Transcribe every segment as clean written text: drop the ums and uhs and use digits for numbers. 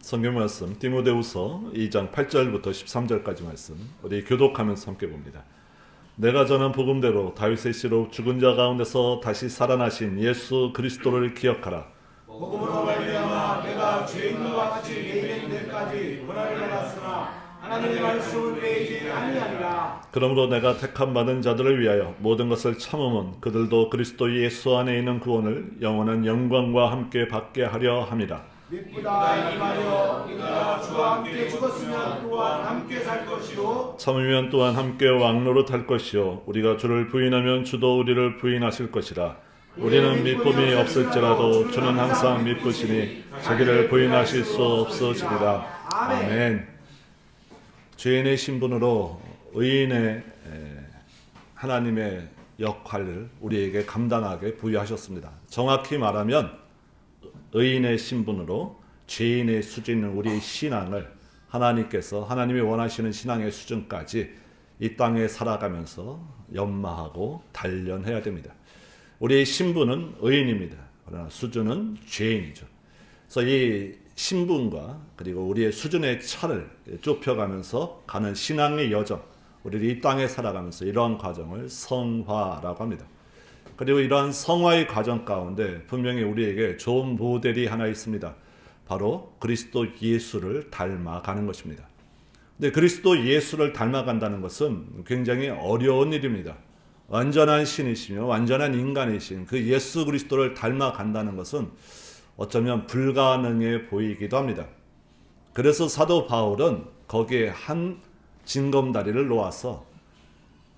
성경 말씀 디모데후서 2장 8절부터 13절까지 말씀 우리 교독하면서 함께 봅니다. 내가 전한 복음대로 다윗의 씨로 죽은 자 가운데서 다시 살아나신 예수 그리스도를 기억하라. 복음으로 말미암아 내가 죄인과 같이 예비된 데까지 고난을 받았으나 하나님의 말씀을 빼지 아니하리라. 그러므로 내가 택함 받은 자들을 위하여 모든 것을 참음은 그들도 그리스도 예수 안에 있는 구원을 영원한 영광과 함께 받게 하려 함이라. 믿보다 임하여 우리가 주와 함께 죽었으면 또한 함께 살 것이요 참으면 또한 함께 왕노릇할 것이요 우리가 주를 부인하면 주도 우리를 부인하실 것이라. 우리는 믿음이 없을지라도 주는 항상 믿으시니 자기를 부인하실 수 없으시리라. 아멘. 죄인의 신분으로 의인의 하나님의 역할을 우리에게 감당하게 부여하셨습니다. 정확히 말하면 의인의 신분으로 죄인의 수준인 우리의 신앙을 하나님께서 하나님이 원하시는 신앙의 수준까지 이 땅에 살아가면서 연마하고 단련해야 됩니다. 우리의 신분은 의인입니다. 그러나 수준은 죄인이죠. 그래서 이 신분과 그리고 우리의 수준의 차를 좁혀가면서 가는 신앙의 여정, 우리를 이 땅에 살아가면서 이러한 과정을 성화라고 합니다. 그리고 이러한 성화의 과정 가운데 분명히 우리에게 좋은 모델이 하나 있습니다. 바로 그리스도 예수를 닮아가는 것입니다. 근데 그리스도 예수를 닮아간다는 것은 굉장히 어려운 일입니다. 완전한 신이시며 완전한 인간이신 그 예수 그리스도를 닮아간다는 것은 어쩌면 불가능해 보이기도 합니다. 그래서 사도 바울은 거기에 한 징검다리를 놓아서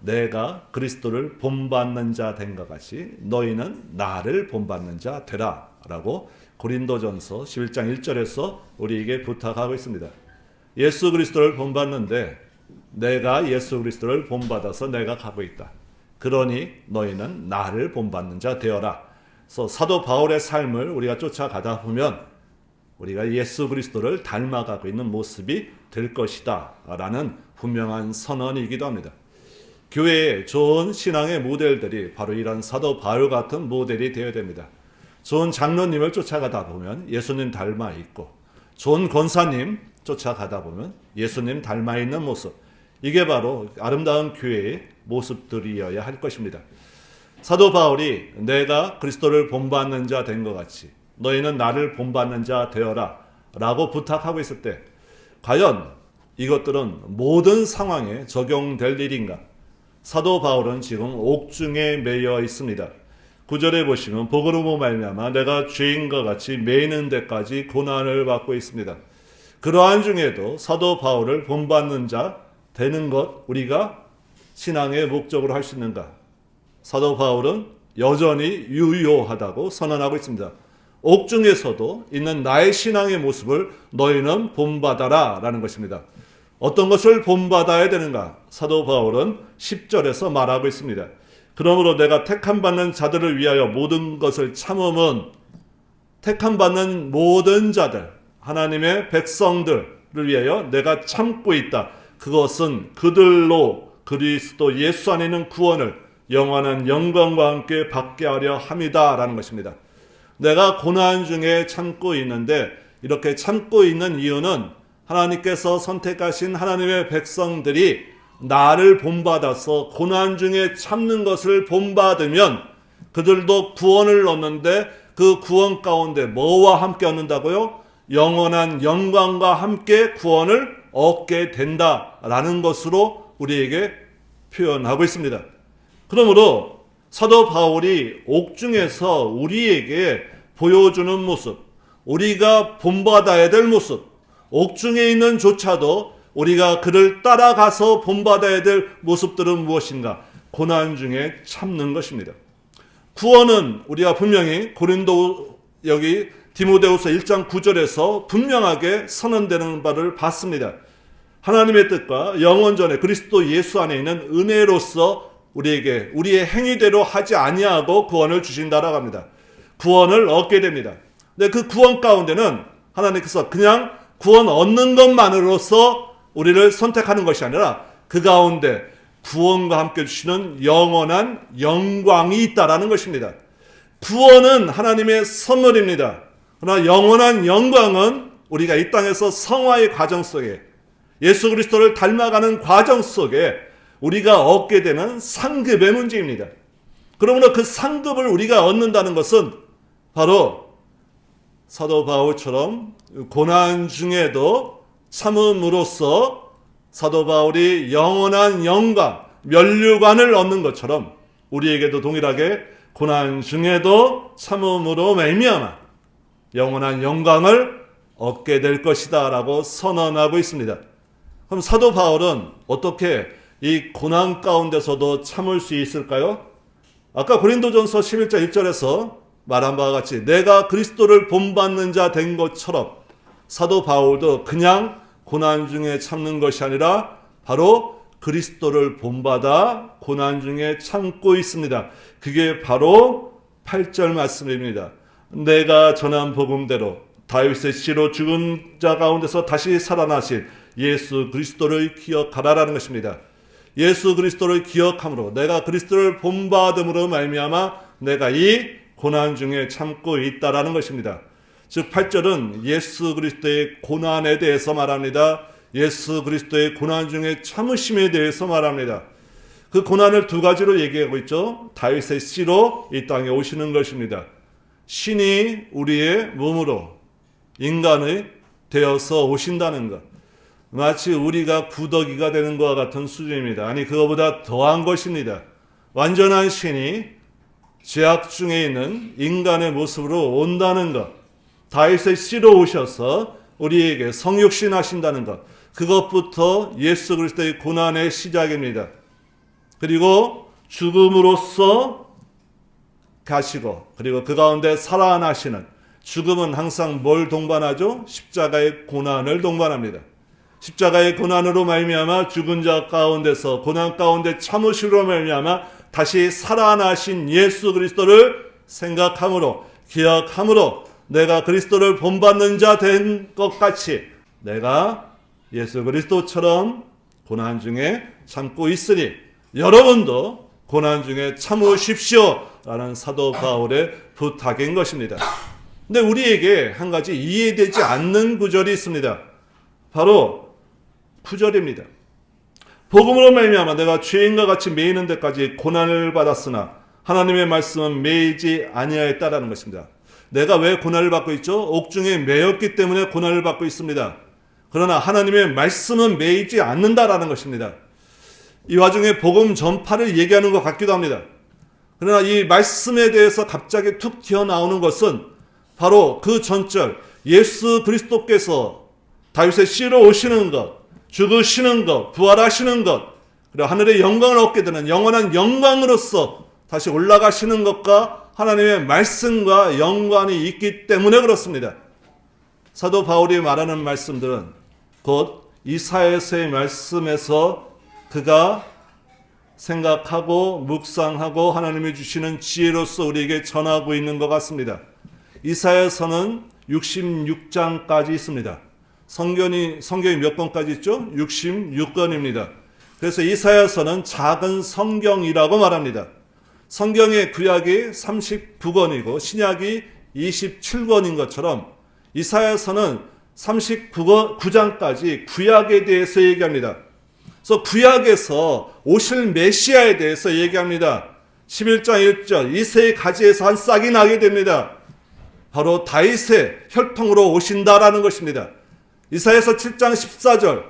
내가 그리스도를 본받는 자 된 것 같이 너희는 나를 본받는 자 되라 라고 고린도전서 11장 1절에서 우리에게 부탁하고 있습니다. 예수 그리스도를 본받는데 내가 예수 그리스도를 본받아서 내가 가고 있다. 그러니 너희는 나를 본받는 자 되어라. 그래서 사도 바울의 삶을 우리가 쫓아가다 보면 우리가 예수 그리스도를 닮아가고 있는 모습이 될 것이다 라는 분명한 선언이기도 합니다. 교회에 좋은 신앙의 모델들이 바로 이런 사도 바울 같은 모델이 되어야 됩니다. 좋은 장로님을 쫓아가다 보면 예수님 닮아 있고 좋은 권사님 쫓아가다 보면 예수님 닮아 있는 모습, 이게 바로 아름다운 교회의 모습들이어야 할 것입니다. 사도 바울이 내가 그리스도를 본받는 자 된 것 같이 너희는 나를 본받는 자 되어라 라고 부탁하고 있을 때 과연 이것들은 모든 상황에 적용될 일인가? 사도 바울은 지금 옥중에 매여 있습니다. 9절에 보시면 복으로 말미암아 내가 죄인과 같이 매이는 데까지 고난을 받고 있습니다. 그러한 중에도 사도 바울을 본받는 자 되는 것 우리가 신앙의 목적으로 할 수 있는가? 사도 바울은 여전히 유효하다고 선언하고 있습니다. 옥중에서도 있는 나의 신앙의 모습을 너희는 본받아라 라는 것입니다. 어떤 것을 본받아야 되는가? 사도 바울은 10절에서 말하고 있습니다. 그러므로 내가 택함받는 자들을 위하여 모든 것을 참음은 택함받는 모든 자들, 하나님의 백성들을 위하여 내가 참고 있다. 그것은 그들로 그리스도 예수 안에 있는 구원을 영원한 영광과 함께 받게 하려 함이다 라는 것입니다. 내가 고난 중에 참고 있는데 이렇게 참고 있는 이유는 하나님께서 선택하신 하나님의 백성들이 나를 본받아서 고난 중에 참는 것을 본받으면 그들도 구원을 얻는데 그 구원 가운데 뭐와 함께 얻는다고요? 영원한 영광과 함께 구원을 얻게 된다라는 것으로 우리에게 표현하고 있습니다. 그러므로 사도 바울이 옥중에서 우리에게 보여주는 모습, 우리가 본받아야 될 모습, 옥중에 있는 조차도 우리가 그를 따라가서 본받아야 될 모습들은 무엇인가? 고난 중에 참는 것입니다. 구원은 우리가 분명히 여기 디모데후서 1장 9절에서 분명하게 선언되는 바를 봤습니다. 하나님의 뜻과 영원전에 그리스도 예수 안에 있는 은혜로서 우리에게 우리의 행위대로 하지 아니하고 구원을 주신다라고 합니다. 구원을 얻게 됩니다. 근데 그 구원 가운데는 하나님께서 그냥 구원 얻는 것만으로서 우리를 선택하는 것이 아니라 그 가운데 구원과 함께 주시는 영원한 영광이 있다라는 것입니다. 구원은 하나님의 선물입니다. 그러나 영원한 영광은 우리가 이 땅에서 성화의 과정 속에 예수 그리스도를 닮아가는 과정 속에 우리가 얻게 되는 상급의 문제입니다. 그러므로 그 상급을 우리가 얻는다는 것은 바로 사도 바울처럼 고난 중에도 참음으로써 사도 바울이 영원한 영광, 면류관을 얻는 것처럼 우리에게도 동일하게 고난 중에도 참음으로 말미암아 영원한 영광을 얻게 될 것이다 라고 선언하고 있습니다. 그럼 사도 바울은 어떻게 이 고난 가운데서도 참을 수 있을까요? 아까 고린도전서 11장 1절에서 말한 바와 같이 내가 그리스도를 본받는 자 된 것처럼 사도 바울도 그냥 고난 중에 참는 것이 아니라 바로 그리스도를 본받아 고난 중에 참고 있습니다. 그게 바로 8절 말씀입니다. 내가 전한 복음대로 다윗의 씨로 죽은 자 가운데서 다시 살아나신 예수 그리스도를 기억하라라는 것입니다. 예수 그리스도를 기억함으로 내가 그리스도를 본받음으로 말미암아 내가 이 고난 중에 참고 있다라는 것입니다. 즉 8절은 예수 그리스도의 고난에 대해서 말합니다. 예수 그리스도의 고난 중에 참으심에 대해서 말합니다. 그 고난을 두 가지로 얘기하고 있죠. 다윗의 씨로 이 땅에 오시는 것입니다. 신이 우리의 몸으로 인간이 되어서 오신다는 것. 마치 우리가 구더기가 되는 것과 같은 수준입니다. 아니 그거보다 더한 것입니다. 완전한 신이 죄악 중에 있는 인간의 모습으로 온다는 것. 다윗의 씨로 오셔서 우리에게 성육신 하신다는 것. 그것부터 예수 그리스도의 고난의 시작입니다. 그리고 죽음으로써 가시고 그리고 그 가운데 살아나시는 죽음은 항상 뭘 동반하죠? 십자가의 고난을 동반합니다. 십자가의 고난으로 말미암아 죽은 자 가운데서 고난 가운데 참으심으로 말미암아 다시 살아나신 예수 그리스도를 생각함으로 기억함으로 내가 그리스도를 본받는 자 된 것 같이 내가 예수 그리스도처럼 고난 중에 참고 있으니 여러분도 고난 중에 참으십시오 라는 사도 바울의 부탁인 것입니다. 근데 우리에게 한 가지 이해되지 않는 구절이 있습니다. 바로 9절입니다. 복음으로 말미암아 내가 죄인과 같이 매이는 데까지 고난을 받았으나 하나님의 말씀은 매이지 아니하였다라는 것입니다. 내가 왜 고난을 받고 있죠? 옥중에 매였기 때문에 고난을 받고 있습니다. 그러나 하나님의 말씀은 매이지 않는다라는 것입니다. 이 와중에 복음 전파를 얘기하는 것 같기도 합니다. 그러나 이 말씀에 대해서 갑자기 툭 튀어나오는 것은 바로 그 전절 예수 그리스도께서 다윗의 씨로 오시는 것, 죽으시는 것, 부활하시는 것, 그리고 하늘의 영광을 얻게 되는 영원한 영광으로서 다시 올라가시는 것과 하나님의 말씀과 연관이 있기 때문에 그렇습니다. 사도 바울이 말하는 말씀들은 곧 이사야서의 말씀에서 그가 생각하고 묵상하고 하나님이 주시는 지혜로서 우리에게 전하고 있는 것 같습니다. 이사야서는 66장까지 있습니다. 성경이 몇 권까지 있죠? 66권입니다. 그래서 이사야서는 작은 성경이라고 말합니다. 성경의 구약이 39권이고 신약이 27권인 것처럼 이사야서는 39장까지 구약에 대해서 얘기합니다. 그래서 구약에서 오실 메시아에 대해서 얘기합니다. 11장 1절 이새의 가지에서 한 싹이 나게 됩니다. 바로 다윗의 혈통으로 오신다라는 것입니다. 이사야서 7장 14절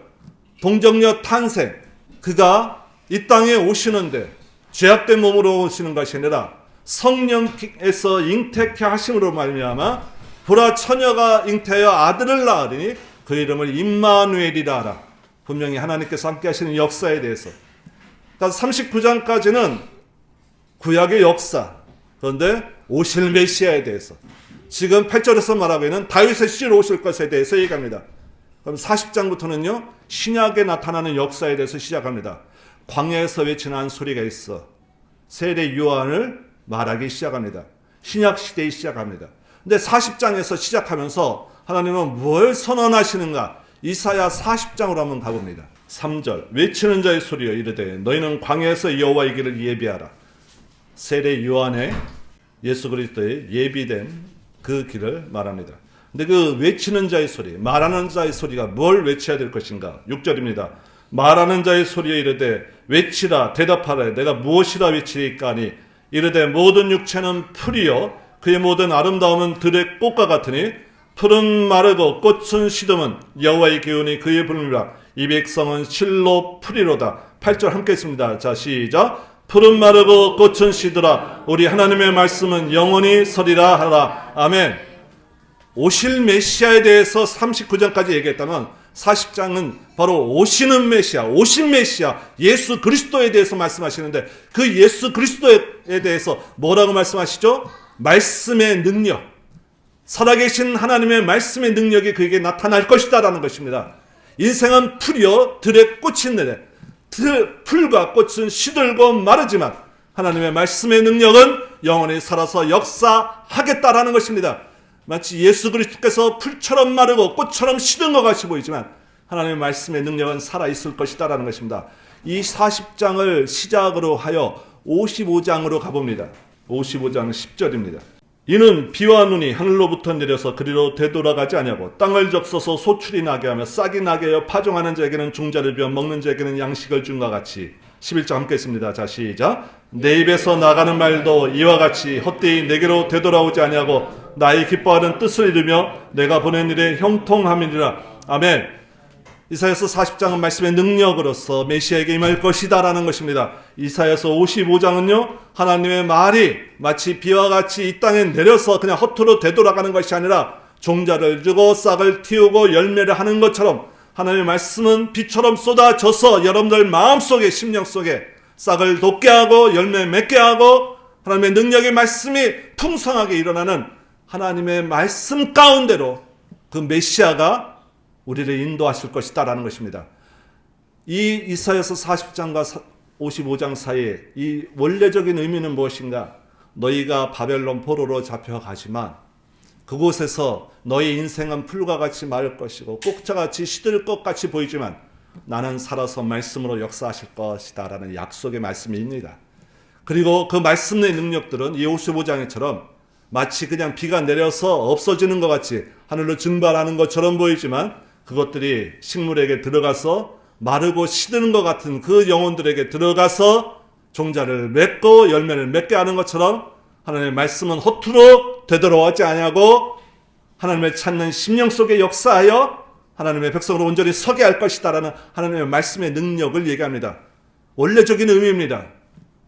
동정녀 탄생 그가 이 땅에 오시는데 죄악된 몸으로 오시는 것이 아니라 성령에서 잉태케 하심으로 말미암아 보라 처녀가 잉태하여 아들을 낳으리니 그 이름을 임마누엘이라 하라. 분명히 하나님께서 함께 하시는 역사에 대해서 39장까지는 구약의 역사 그런데 오실 메시아에 대해서 지금 8절에서 말하고 있는 다윗의 씨로 오실 것에 대해서 얘기합니다. 그럼 40장부터는요 신약에 나타나는 역사에 대해서 시작합니다. 광야에서 외치는 한 소리가 있어 세례 요한을 말하기 시작합니다. 신약 시대에 시작합니다. 근데 40장에서 시작하면서 하나님은 뭘 선언하시는가? 이사야 40장으로 한번 가봅니다. 3절 외치는 자의 소리여 이르되 너희는 광야에서 여호와의 길을 예비하라. 세례 요한의 예수 그리스도의 예비된 그 길을 말합니다. 근데 그 외치는 자의 소리, 말하는 자의 소리가 뭘 외쳐야 될 것인가? 6절입니다. 말하는 자의 소리에 이르되 외치라 대답하라 내가 무엇이라 외치리까 하니 이르되 모든 육체는 풀이요 그의 모든 아름다움은 들의 꽃과 같으니 풀은 마르고 꽃은 시듬은 여호와의 기운이 그의 불미라 이 백성은 실로 풀이로다. 8절 함께 했습니다. 자 시작. 풀은 마르고 꽃은 시들아 우리 하나님의 말씀은 영원히 서리라 하라. 아멘. 오실 메시아에 대해서 39장까지 얘기했다면 40장은 바로 오시는 메시아, 오신 메시아 예수 그리스도에 대해서 말씀하시는데 그 예수 그리스도에 대해서 뭐라고 말씀하시죠? 말씀의 능력, 살아계신 하나님의 말씀의 능력이 그에게 나타날 것이다 라는 것입니다. 인생은 풀이요 들의 꽃이 있는데 풀과 꽃은 시들고 마르지만 하나님의 말씀의 능력은 영원히 살아서 역사하겠다라는 것입니다. 마치 예수 그리스도께서 풀처럼 마르고 꽃처럼 시든 것 같이 보이지만 하나님의 말씀의 능력은 살아있을 것이다라는 것입니다. 이 40장을 시작으로 하여 55장으로 가봅니다. 55장 10절입니다. 이는 비와 눈이 하늘로부터 내려서 그리로 되돌아가지 아니하고 땅을 적셔서 소출이 나게 하며 싹이 나게 하여 파종하는 자에게는 종자를 비워 먹는 자에게는 양식을 준 것 같이. 11장 함께 했습니다. 자 시작. 내 입에서 나가는 말도 이와 같이 헛되이 내게로 되돌아오지 아니하고 나의 기뻐하는 뜻을 이루며 내가 보낸 일에 형통함이니라. 아멘. 이사야서 40장은 말씀의 능력으로서 메시아에게 임할 것이다 라는 것입니다. 이사야서 55장은요 하나님의 말이 마치 비와 같이 이 땅에 내려서 그냥 허투루 되돌아가는 것이 아니라 종자를 주고 싹을 틔우고 열매를 하는 것처럼 하나님의 말씀은 비처럼 쏟아져서 여러분들 마음속에 심령 속에 싹을 돋게 하고 열매 맺게 하고 하나님의 능력의 말씀이 풍성하게 일어나는 하나님의 말씀 가운데로 그 메시아가 우리를 인도하실 것이다 라는 것입니다. 이 이사야서 40장과 55장 사이에 이 원래적인 의미는 무엇인가? 너희가 바벨론 포로로 잡혀가지만 그곳에서 너희 인생은 풀과 같이 마를 것이고 꽃자같이 시들 것 같이 보이지만 나는 살아서 말씀으로 역사하실 것이다 라는 약속의 말씀입니다. 그리고 그 말씀의 능력들은 이 55장처럼 마치 그냥 비가 내려서 없어지는 것 같이 하늘로 증발하는 것처럼 보이지만 그것들이 식물에게 들어가서 마르고 시드는 것 같은 그 영혼들에게 들어가서 종자를 맺고 열매를 맺게 하는 것처럼 하나님의 말씀은 허투루 되돌아오지 아니하고 하나님을 찾는 심령 속에 역사하여 하나님의 백성으로 온전히 서게 할 것이다라는 하나님의 말씀의 능력을 얘기합니다. 원래적인 의미입니다.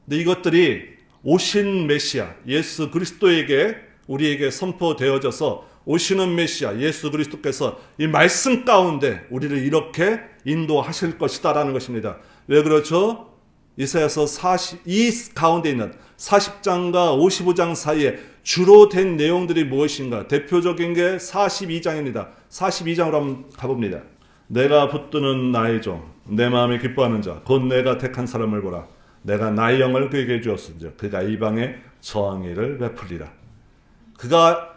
근데 이것들이 오신 메시아 예수 그리스도에게 우리에게 선포되어져서 오시는 메시아 예수 그리스도께서 이 말씀 가운데 우리를 이렇게 인도하실 것이다라는 것입니다. 왜 그렇죠? 이사야서 42 가운데 있는 40장과 55장 사이에 주로 된 내용들이 무엇인가? 대표적인 게 42장입니다. 42장으로 한번 가봅니다. 내가 붙드는 나의 종, 내 마음에 기뻐하는 자, 곧 내가 택한 사람을 보라. 내가 나의 영을 그에게 주었은즉 그가 이방에 저항의를 베풀리라. 그가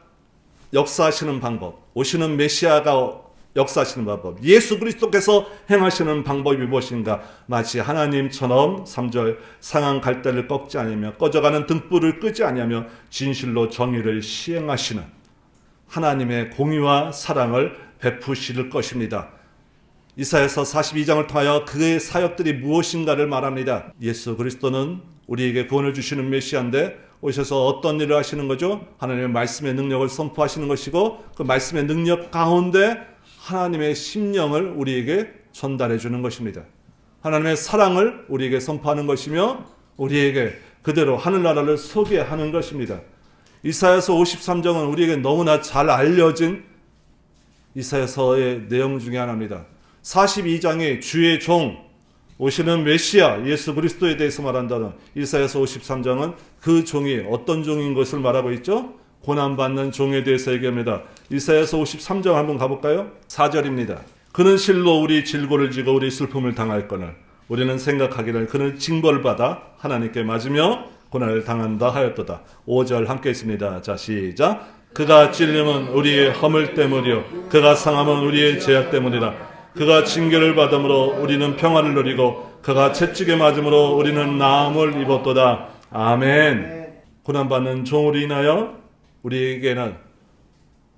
역사하시는 방법, 오시는 메시아가 역사하시는 방법, 예수 그리스도께서 행하시는 방법이 무엇인가? 마치 하나님처럼 3절 상한 갈대를 꺾지 아니하며 꺼져가는 등불을 끄지 아니하며 진실로 정의를 시행하시는 하나님의 공의와 사랑을 베푸실 것입니다. 이사야서 42장을 통하여 그의 사역들이 무엇인가를 말합니다. 예수 그리스도는 우리에게 구원을 주시는 메시아인데 오셔서 어떤 일을 하시는 거죠? 하나님의 말씀의 능력을 선포하시는 것이고 그 말씀의 능력 가운데 하나님의 심령을 우리에게 전달해 주는 것입니다. 하나님의 사랑을 우리에게 선포하는 것이며 우리에게 그대로 하늘나라를 소개하는 것입니다. 이사야서 53장은 우리에게 너무나 잘 알려진 이사야서의 내용 중에 하나입니다. 42장이 주의 종 오시는 메시아 예수 그리스도에 대해서 말한다는 이사야서 53장은 그 종이 어떤 종인 것을 말하고 있죠? 고난받는 종에 대해서 얘기합니다. 이사야서 53장 한번 가볼까요? 4절입니다. 그는 실로 우리 질고를 지고 우리 슬픔을 당할거늘 우리는 생각하기를 그는 징벌받아 하나님께 맞으며 고난을 당한다 하였도다. 5절 함께 있습니다. 자 시작. 그가 찔림은 우리의 허물 때문이요 그가 상함은 우리의 죄악 때문이라. 그가 징계를 받음으로 우리는 평화를 누리고 그가 채찍에 맞음으로 우리는 나음을 입었도다. 아멘. 고난받는 종으로 인하여 우리에게는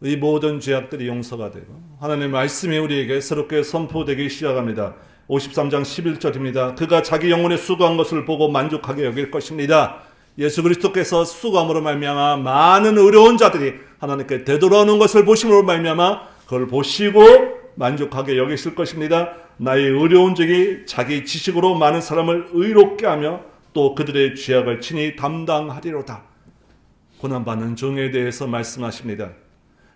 이 모든 죄악들이 용서가 되고 하나님의 말씀이 우리에게 새롭게 선포되기 시작합니다. 53장 11절입니다. 그가 자기 영혼에 수고한 것을 보고 만족하게 여길 것입니다. 예수 그리스도께서 수고함으로 말미암아 많은 의로운 자들이 하나님께 되돌아오는 것을 보심으로 말미암아 그걸 보시고 만족하게 여기실 것입니다. 나의 의로운 적이 자기 지식으로 많은 사람을 의롭게 하며 또 그들의 죄악을 친히 담당하리로다. 고난받는 종에 대해서 말씀하십니다.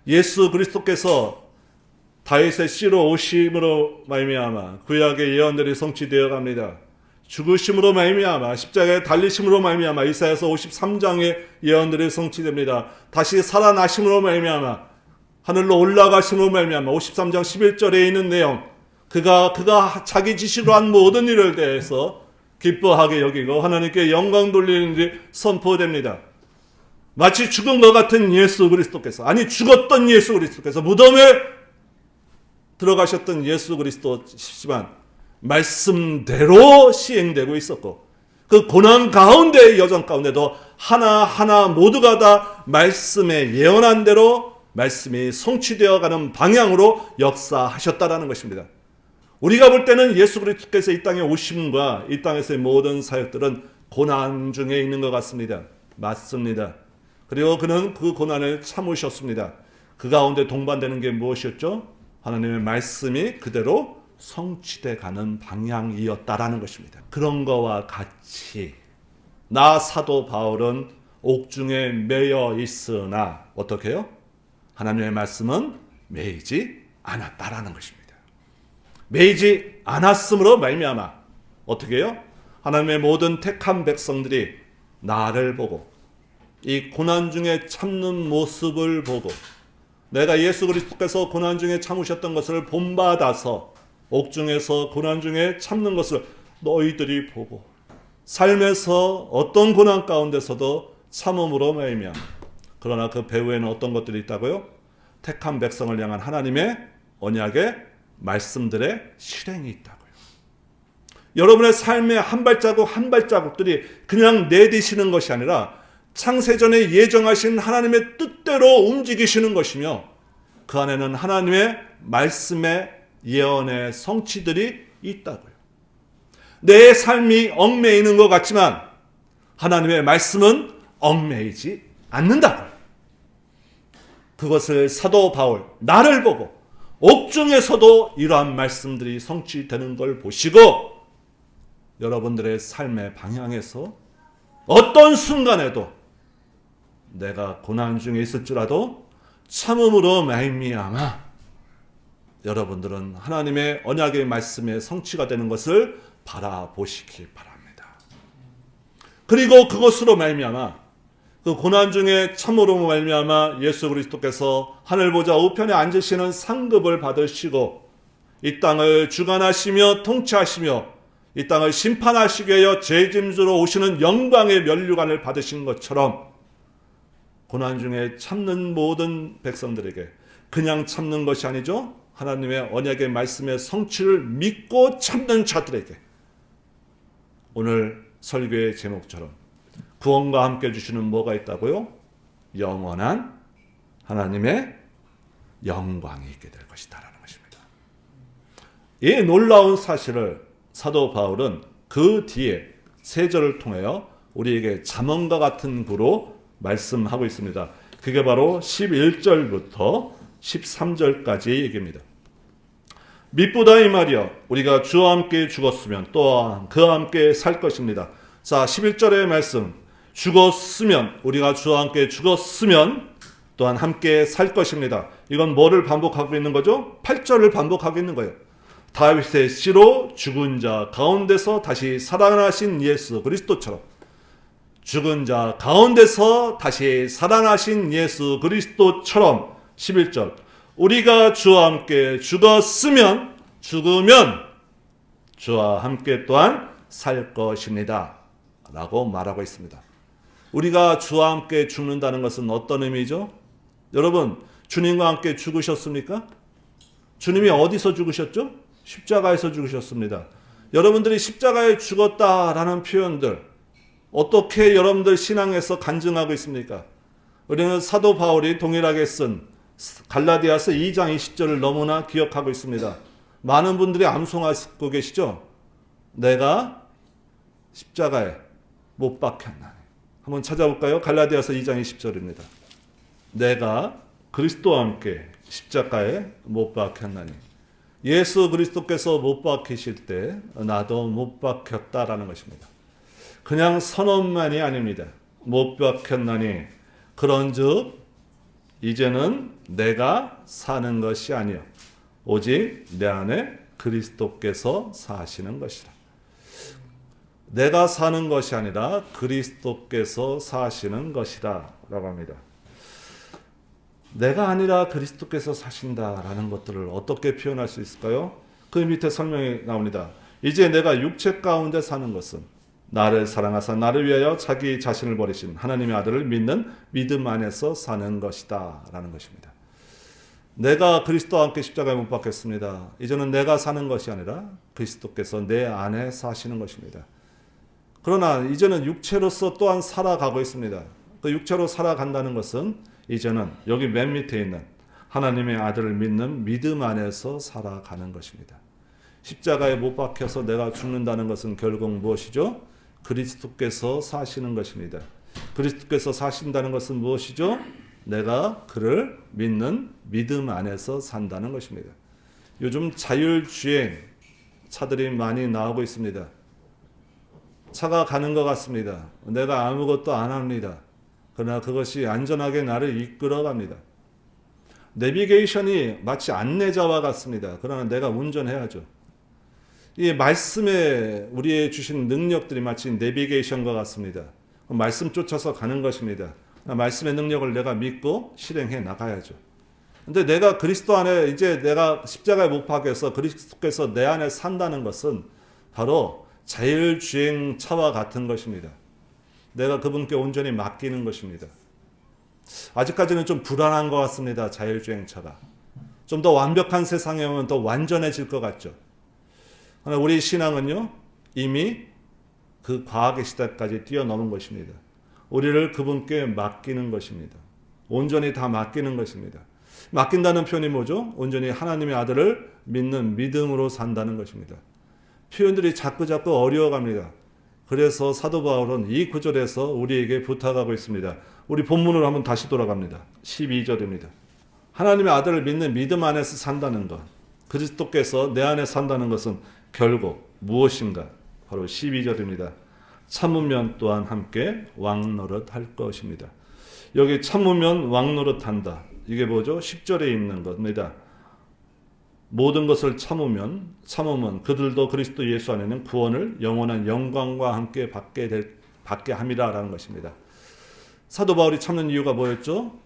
예수 그리스도께서 다윗의 씨로 오심으로 말미암아 구약의 예언들이 성취되어 갑니다. 죽으심으로 말미암아 십자가에 달리심으로 말미암아 이사야서 53장의 예언들이 성취됩니다. 다시 살아나심으로 말미암아 하늘로 올라가심으로 말미암아 53장 11절에 있는 내용, 그가 자기 지식으로 한 모든 일을 대해서 기뻐하게 여기고 하나님께 영광 돌리는 일이 선포됩니다. 마치 죽은 것 같은 예수 그리스도께서, 아니 죽었던 예수 그리스도께서, 무덤에 들어가셨던 예수 그리스도시지만 말씀대로 시행되고 있었고 그 고난 가운데 여정 가운데도 하나하나 모두가 다 말씀에 예언한 대로 말씀이 성취되어 가는 방향으로 역사하셨다라는 것입니다. 우리가 볼 때는 예수 그리스도께서 이 땅에 오심과 이 땅에서의 모든 사역들은 고난 중에 있는 것 같습니다. 맞습니다. 그리고 그는 그 고난을 참으셨습니다. 그 가운데 동반되는 게 무엇이었죠? 하나님의 말씀이 그대로 성취돼 가는 방향이었다라는 것입니다. 그런 거와 같이 나 사도 바울은 옥중에 매여 있으나 어떻게 해요? 하나님의 말씀은 매이지 않았다라는 것입니다. 매이지 않았으므로 말미암아 어떻게 해요? 하나님의 모든 택한 백성들이 나를 보고 이 고난 중에 참는 모습을 보고 내가 예수 그리스도께서 고난 중에 참으셨던 것을 본받아서 옥중에서 고난 중에 참는 것을 너희들이 보고 삶에서 어떤 고난 가운데서도 참음으로 말미암아. 그러나 그 배후에는 어떤 것들이 있다고요? 택한 백성을 향한 하나님의 언약의 말씀들의 실행이 있다고요. 여러분의 삶의 한 발자국 한 발자국들이 그냥 내디시는 것이 아니라 창세전에 예정하신 하나님의 뜻대로 움직이시는 것이며 그 안에는 하나님의 말씀의 예언의 성취들이 있다고요. 내 삶이 얽매이는 것 같지만 하나님의 말씀은 얽매이지 않는다고요. 그것을 사도 바울 나를 보고 옥중에서도 이러한 말씀들이 성취되는 걸 보시고 여러분들의 삶의 방향에서 어떤 순간에도 내가 고난 중에 있을지라도 참음으로 말미암아 여러분들은 하나님의 언약의 말씀의 성취가 되는 것을 바라보시기 바랍니다. 그리고 그것으로 말미암아 그 고난 중에 참으로 말미암아 예수 그리스도께서 하늘 보좌 우편에 앉으시는 상급을 받으시고 이 땅을 주관하시며 통치하시며 이 땅을 심판하시기 위하여 죄짐수로 오시는 영광의 면류관을 받으신 것처럼 고난 중에 참는 모든 백성들에게 그냥 참는 것이 아니죠. 하나님의 언약의 말씀의 성취를 믿고 참는 자들에게 오늘 설교의 제목처럼 구원과 함께 주시는 뭐가 있다고요? 영원한 하나님의 영광이 있게 될 것이다라는 것입니다. 이 놀라운 사실을 사도 바울은 그 뒤에 세 절을 통하여 우리에게 잠언과 같은 구로 말씀하고 있습니다. 그게 바로 11절부터 13절까지의 얘기입니다. 미쁘다 이 말이여 우리가 주와 함께 죽었으면 또한 그와 함께 살 것입니다. 자, 11절의 말씀, 죽었으면, 우리가 주와 함께 죽었으면 또한 함께 살 것입니다. 이건 뭐를 반복하고 있는 거죠? 8절을 반복하고 있는 거예요. 다윗의 씨로 죽은 자 가운데서 다시 살아나신 예수 그리스도처럼 죽은 자 가운데서 다시 살아나신 예수 그리스도처럼 11절 우리가 주와 함께 죽었으면, 죽으면 주와 함께 또한 살 것입니다 라고 말하고 있습니다. 우리가 주와 함께 죽는다는 것은 어떤 의미죠? 여러분, 주님과 함께 죽으셨습니까? 주님이 어디서 죽으셨죠? 십자가에서 죽으셨습니다. 여러분들이 십자가에 죽었다라는 표현들 어떻게 여러분들 신앙에서 간증하고 있습니까? 우리는 사도 바울이 동일하게 쓴 갈라디아서 2장 20절을 너무나 기억하고 있습니다. 많은 분들이 암송하고 계시죠? 내가 십자가에 못 박혔나니. 한번 찾아볼까요? 갈라디아서 2장 20절입니다. 내가 그리스도와 함께 십자가에 못 박혔나니. 예수 그리스도께서 못 박히실 때 나도 못 박혔다라는 것입니다. 그냥 선언만이 아닙니다. 못 박혔나니 그런즉 이제는 내가 사는 것이 아니요 오직 내 안에 그리스도께서 사시는 것이라. 내가 사는 것이 아니라 그리스도께서 사시는 것이라 라고 합니다. 내가 아니라 그리스도께서 사신다라는 것들을 어떻게 표현할 수 있을까요? 그 밑에 설명이 나옵니다. 이제 내가 육체 가운데 사는 것은 나를 사랑하사 나를 위하여 자기 자신을 버리신 하나님의 아들을 믿는 믿음 안에서 사는 것이다 라는 것입니다. 내가 그리스도와 함께 십자가에 못 박혔습니다. 이제는 내가 사는 것이 아니라 그리스도께서 내 안에 사시는 것입니다. 그러나 이제는 육체로서 또한 살아가고 있습니다. 그 육체로 살아간다는 것은 이제는 여기 맨 밑에 있는 하나님의 아들을 믿는 믿음 안에서 살아가는 것입니다. 십자가에 못 박혀서 내가 죽는다는 것은 결국 무엇이죠? 그리스도께서 사시는 것입니다. 그리스도께서 사신다는 것은 무엇이죠? 내가 그를 믿는 믿음 안에서 산다는 것입니다. 요즘 자율주행 차들이 많이 나오고 있습니다. 차가 가는 것 같습니다. 내가 아무것도 안 합니다. 그러나 그것이 안전하게 나를 이끌어 갑니다. 내비게이션이 마치 안내자와 같습니다. 그러나 내가 운전해야죠. 이 말씀에 우리의 주신 능력들이 마치 내비게이션과 같습니다. 말씀 쫓아서 가는 것입니다. 말씀의 능력을 내가 믿고 실행해 나가야죠. 근데 내가 그리스도 안에 이제 내가 십자가에 못 박혀서 그리스도께서 내 안에 산다는 것은 바로 자율주행차와 같은 것입니다. 내가 그분께 온전히 맡기는 것입니다. 아직까지는 좀 불안한 것 같습니다. 자율주행차가. 좀 더 완벽한 세상에 오면 더 완전해질 것 같죠. 그러나 우리 신앙은요, 이미 그 과학의 시대까지 뛰어넘은 것입니다. 우리를 그분께 맡기는 것입니다. 온전히 다 맡기는 것입니다. 맡긴다는 표현이 뭐죠? 온전히 하나님의 아들을 믿는 믿음으로 산다는 것입니다. 표현들이 자꾸 어려워갑니다. 그래서 사도 바울은 이 구절에서 우리에게 부탁하고 있습니다. 우리 본문으로 한번 다시 돌아갑니다. 12절입니다. 하나님의 아들을 믿는 믿음 안에서 산다는 것, 그리스도께서 내 안에 산다는 것은 결국 무엇인가? 바로 12절입니다. 참으면 또한 함께 왕노릇 할 것입니다. 여기 참으면 왕노릇 한다. 이게 뭐죠? 10절에 있는 겁니다. 모든 것을 참으면 그들도 그리스도 예수 안에는 구원을 영원한 영광과 함께 받게 함이라라는 것입니다. 사도 바울이 참는 이유가 뭐였죠?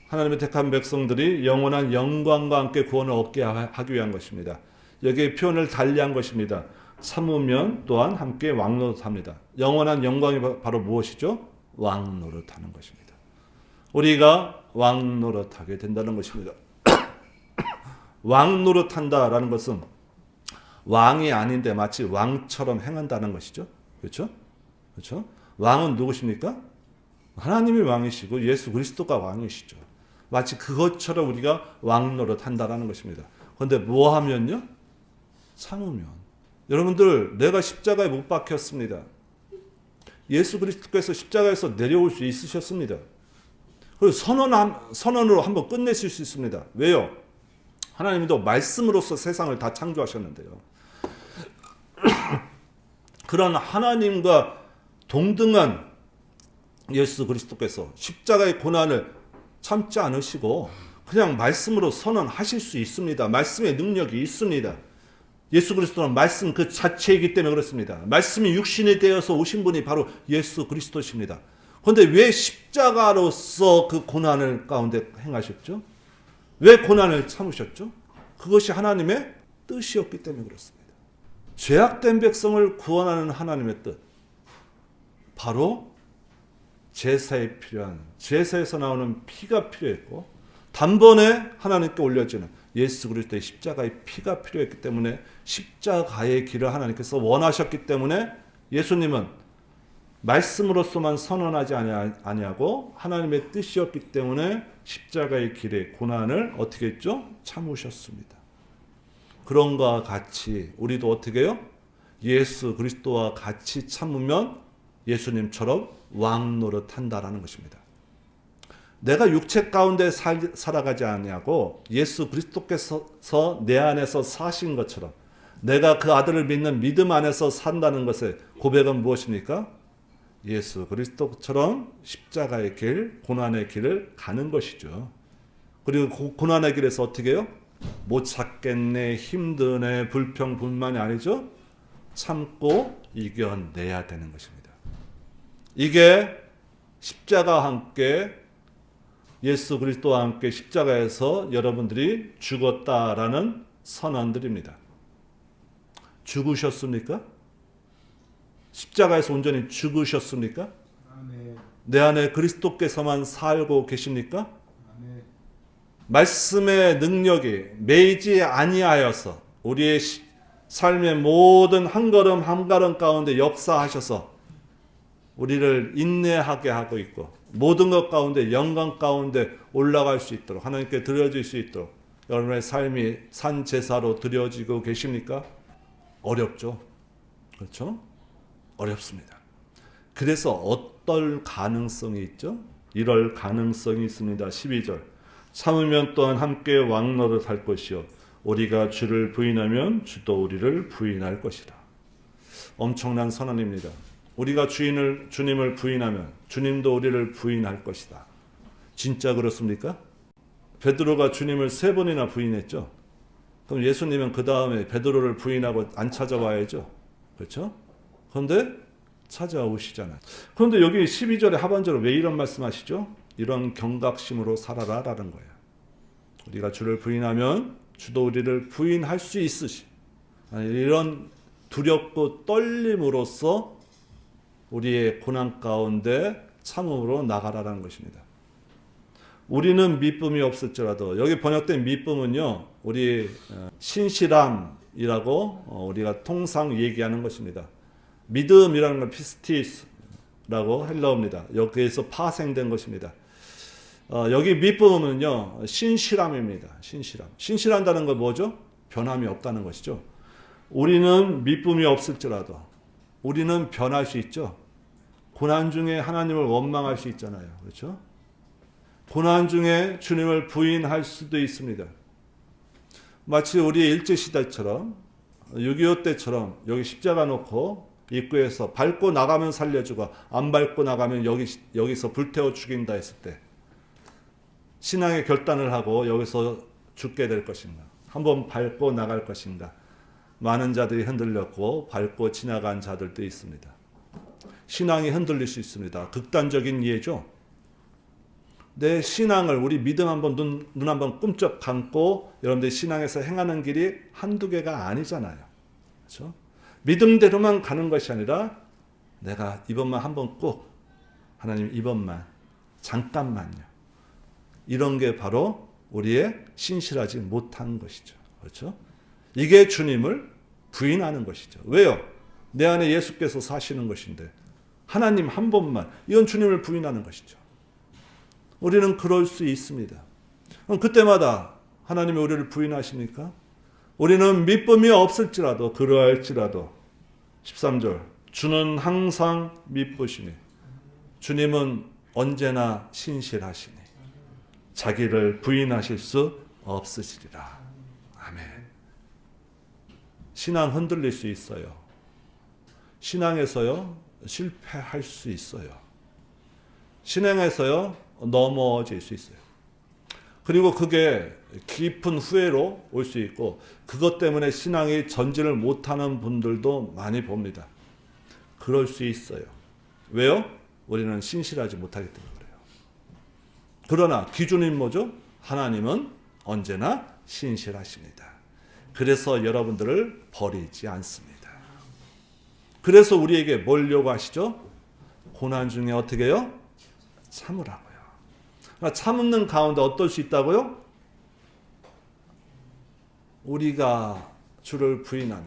하나님의 택한 백성들이 영원한 영광과 함께 구원을 얻게 하기 위한 것입니다. 여기에 표현을 달리한 것입니다. 참으면 또한 함께 왕노릇합니다. 영원한 영광이 바로 무엇이죠? 왕노릇하는 것입니다. 우리가 왕노릇하게 된다는 것입니다. 왕노릇한다라는 것은 왕이 아닌데 마치 왕처럼 행한다는 것이죠. 그렇죠? 그렇죠? 왕은 누구십니까? 하나님이 왕이시고 예수 그리스도가 왕이시죠. 마치 그것처럼 우리가 왕노릇한다라는 것입니다. 그런데 뭐 하면요? 참으면. 여러분들, 내가 십자가에 못 박혔습니다. 예수 그리스도께서 십자가에서 내려올 수 있으셨습니다. 그리고 선언으로 한번 끝내실 수 있습니다. 왜요? 하나님도 말씀으로서 세상을 다 창조하셨는데요. 그런 하나님과 동등한 예수 그리스도께서 십자가의 고난을 참지 않으시고 그냥 말씀으로 선언하실 수 있습니다. 말씀의 능력이 있습니다. 예수 그리스도는 말씀 그 자체이기 때문에 그렇습니다. 말씀이 육신이 되어서 오신 분이 바로 예수 그리스도십니다. 그런데 왜 십자가로서 그 고난을 가운데 행하셨죠? 왜 고난을 참으셨죠? 그것이 하나님의 뜻이었기 때문에 그렇습니다. 죄악된 백성을 구원하는 하나님의 뜻, 바로 제사에 필요한, 제사에서 나오는 피가 필요했고 단번에 하나님께 올려지는 예수 그리스도의 십자가의 피가 필요했기 때문에 십자가의 길을 하나님께서 원하셨기 때문에 예수님은 말씀으로서만 선언하지 아니하고 하나님의 뜻이었기 때문에 십자가의 길에 고난을 어떻게 했죠? 참으셨습니다. 그런 것과 같이 우리도 어떻게 해요? 예수 그리스도와 같이 참으면 예수님처럼 왕 노릇한다라는 것입니다. 내가 육체 가운데 살아가지 아니하고 예수 그리스도께서 내 안에서 사신 것처럼 내가 그 아들을 믿는 믿음 안에서 산다는 것의 고백은 무엇입니까? 예수 그리스도처럼 십자가의 길, 고난의 길을 가는 것이죠. 그리고 그 고난의 길에서 어떻게 해요? 못 찾겠네, 힘드네, 불평불만이 아니죠? 참고 이겨내야 되는 것입니다. 이게 십자가와 함께 예수 그리스도와 함께 십자가에서 여러분들이 죽었다라는 선언들입니다. 죽으셨습니까? 십자가에서 온전히 죽으셨습니까? 아멘. 내 안에 그리스도께서만 살고 계십니까? 아멘. 말씀의 능력이 매이지 아니하여서 우리의 삶의 모든 한 걸음 한 걸음 가운데 역사하셔서 우리를 인내하게 하고 있고 모든 것 가운데 영광 가운데 올라갈 수 있도록 하나님께 드려질 수 있도록 여러분의 삶이 산 제사로 드려지고 계십니까? 어렵죠. 그렇죠? 어렵습니다. 그래서 어떨 가능성이 있죠? 이럴 가능성이 있습니다. 12절 참으면 또한 함께 왕노릇 할 것이요 우리가 주를 부인하면 주도 우리를 부인할 것이라. 엄청난 선언입니다. 우리가 주님을 부인하면 주님도 우리를 부인할 것이다. 진짜 그렇습니까? 베드로가 주님을 3번이나 부인했죠. 그럼 예수님은 그 다음에 베드로를 부인하고 안 찾아와야죠. 그렇죠? 그런데 찾아오시잖아요. 그런데 여기 12절의 하반절에 왜 이런 말씀하시죠? 이런 경각심으로 살아라라는 거예요. 우리가 주를 부인하면 주도 우리를 부인할 수 있으시. 이런 두렵고 떨림으로써 우리의 고난 가운데 참음으로 나가라라는 것입니다. 우리는 미쁨이 없을지라도 여기 번역된 미쁨은요. 우리 신실함이라고 우리가 통상 얘기하는 것입니다. 믿음이라는 건 피스티스라고 헬라어입니다. 여기에서 파생된 것입니다. 여기 미쁨은요. 신실함입니다. 신실함. 신실한다는 건 뭐죠? 변함이 없다는 것이죠. 우리는 미쁨이 없을지라도 우리는 변할 수 있죠. 고난 중에 하나님을 원망할 수 있잖아요. 그렇죠? 고난 중에 주님을 부인할 수도 있습니다. 마치 우리 일제시대처럼 6.25 때처럼 여기 십자가 놓고 입구에서 밟고 나가면 살려주고 안 밟고 나가면 여기서 불태워 죽인다 했을 때 신앙의 결단을 하고 여기서 죽게 될 것인가? 한번 밟고 나갈 것인가? 많은 자들이 흔들렸고 밟고 지나간 자들도 있습니다. 신앙이 흔들릴 수 있습니다. 극단적인 예죠. 내 신앙을 우리 믿음 한번 눈 한번 꿈쩍 감고 여러분들 신앙에서 행하는 길이 한두 개가 아니잖아요. 그렇죠? 믿음대로만 가는 것이 아니라 내가 이번만 한번 꼭 하나님 이번만 잠깐만요. 이런 게 바로 우리의 신실하지 못한 것이죠. 그렇죠? 이게 주님을 부인하는 것이죠. 왜요? 내 안에 예수께서 사시는 것인데 하나님 한 번만 이건 주님을 부인하는 것이죠. 우리는 그럴 수 있습니다. 그럼 그때마다 하나님이 우리를 부인하십니까? 우리는 미쁨이 없을지라도 그러할지라도 13절 주는 항상 미쁘시니 주님은 언제나 신실하시니 자기를 부인하실 수 없으시리라. 아멘. 신앙 흔들릴 수 있어요. 신앙에서요 실패할 수 있어요. 신앙에서요 넘어질 수 있어요. 그리고 그게 깊은 후회로 올 수 있고 그것 때문에 신앙이 전진을 못하는 분들도 많이 봅니다. 그럴 수 있어요. 왜요? 우리는 신실하지 못하기 때문에 그래요. 그러나 기준은 뭐죠? 하나님은 언제나 신실하십니다. 그래서 여러분들을 버리지 않습니다. 그래서 우리에게 뭘 요구하시죠? 고난 중에 어떻게 해요? 참으라고요. 참는 가운데 어떨 수 있다고요? 우리가 주를 부인하는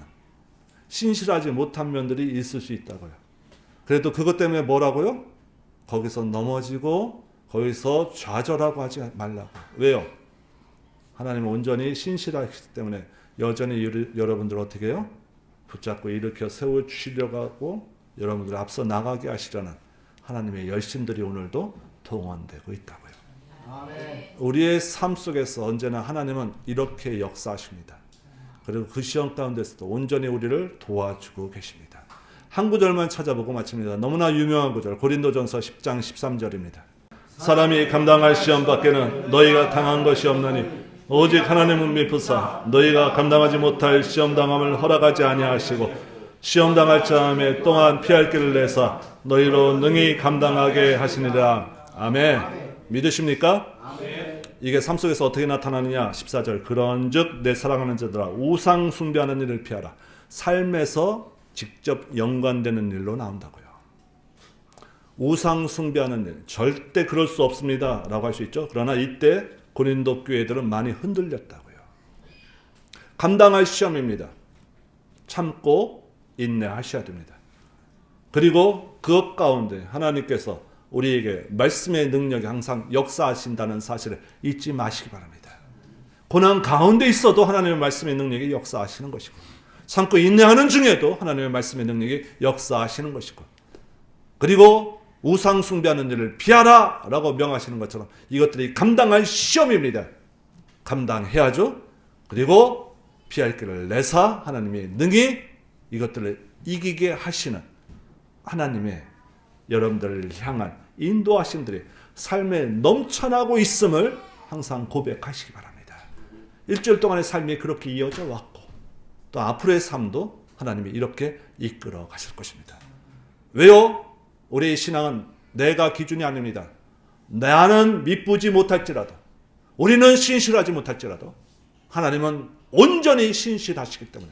신실하지 못한 면들이 있을 수 있다고요. 그래도 그것 때문에 뭐라고요? 거기서 넘어지고 거기서 좌절하고 하지 말라고. 왜요? 하나님은 온전히 신실하시기 때문에 여전히 여러분들 어떻게 해요? 붙잡고 일으켜 세워주시려고 하고 여러분들 앞서 나가게 하시려는 하나님의 열심들이 오늘도 동원되고 있다고요. 아멘. 우리의 삶 속에서 언제나 하나님은 이렇게 역사하십니다. 그리고 그 시험 가운데서도 온전히 우리를 도와주고 계십니다. 한 구절만 찾아보고 마칩니다. 너무나 유명한 구절 고린도전서 10장 13절입니다. 사람이 감당할 시험 밖에는 너희가 당한 것이 없나니 오직 하나님은 미쁘사 너희가 감당하지 못할 시험 당함을 허락하지 아니하시고 시험 당할 자함에 또한 피할 길을 내사 너희로 능히 감당하게 하시니라. 아멘. 믿으십니까? 아멘. 이게 삶 속에서 어떻게 나타나느냐? 14절 그런즉 내 사랑하는 자들아 우상 숭배하는 일을 피하라. 삶에서 직접 연관되는 일로 나온다고요. 우상 숭배하는 일 절대 그럴 수 없습니다 라고 할 수 있죠. 그러나 이때 고린도 교회들은 많이 흔들렸다고요. 감당할 시험입니다. 참고 인내하셔야 됩니다. 그리고 그것 가운데 하나님께서 우리에게 말씀의 능력이 항상 역사하신다는 사실을 잊지 마시기 바랍니다. 고난 가운데 있어도 하나님의 말씀의 능력이 역사하시는 것이고 참고 인내하는 중에도 하나님의 말씀의 능력이 역사하시는 것이고 그리고 우상 숭배하는 일을 피하라 라고 명하시는 것처럼 이것들이 감당할 시험입니다. 감당해야죠. 그리고 피할 길을 내사 하나님이 능히 이것들을 이기게 하시는 하나님의 여러분들을 향한 인도하심들이 삶에 넘쳐나고 있음을 항상 고백하시기 바랍니다. 일주일 동안의 삶이 그렇게 이어져 왔고 또 앞으로의 삶도 하나님이 이렇게 이끌어 가실 것입니다. 왜요? 우리의 신앙은 내가 기준이 아닙니다. 나는 미쁘지 못할지라도 우리는 신실하지 못할지라도 하나님은 온전히 신실하시기 때문에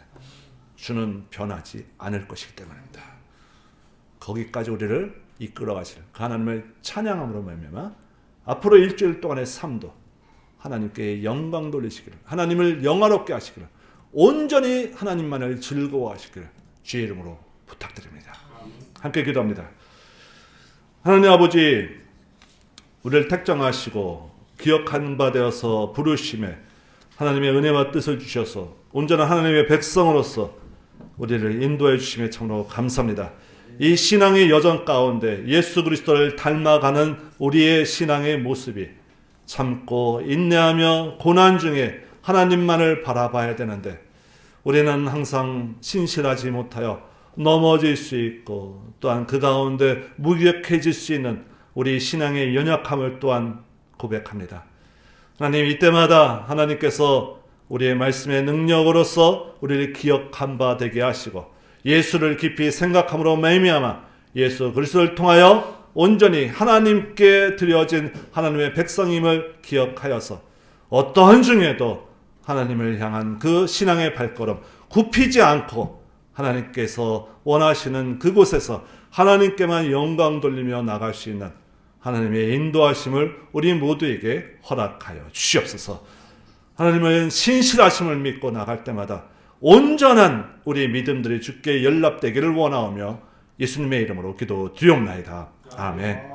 주는 변하지 않을 것이기 때문입니다. 거기까지 우리를 이끌어 가시는 그 하나님을 찬양함으로 말미암아 앞으로 일주일 동안의 삶도 하나님께 영광 돌리시기를 하나님을 영화롭게 하시기를 온전히 하나님만을 즐거워하시기를 주의 이름으로 부탁드립니다. 함께 기도합니다. 하나님 아버지 우리를 택정하시고 기억한 바 되어서 부르심에 하나님의 은혜와 뜻을 주셔서 온전한 하나님의 백성으로서 우리를 인도해 주심에 참으로 감사합니다. 이 신앙의 여정 가운데 예수 그리스도를 닮아가는 우리의 신앙의 모습이 참고 인내하며 고난 중에 하나님만을 바라봐야 되는데 우리는 항상 신실하지 못하여 넘어질 수 있고 또한 그 가운데 무기력해질 수 있는 우리 신앙의 연약함을 또한 고백합니다. 하나님 이때마다 하나님께서 우리의 말씀의 능력으로서 우리를 기억한 바 되게 하시고 예수를 깊이 생각함으로 말미암아 예수 그리스도를 통하여 온전히 하나님께 드려진 하나님의 백성임을 기억하여서 어떠한 중에도 하나님을 향한 그 신앙의 발걸음 굽히지 않고 하나님께서 원하시는 그곳에서 하나님께만 영광 돌리며 나갈 수 있는 하나님의 인도하심을 우리 모두에게 허락하여 주시옵소서. 하나님의 신실하심을 믿고 나갈 때마다 온전한 우리 믿음들이 주께 연락되기를 원하오며 예수님의 이름으로 기도드리옵나이다. 아멘.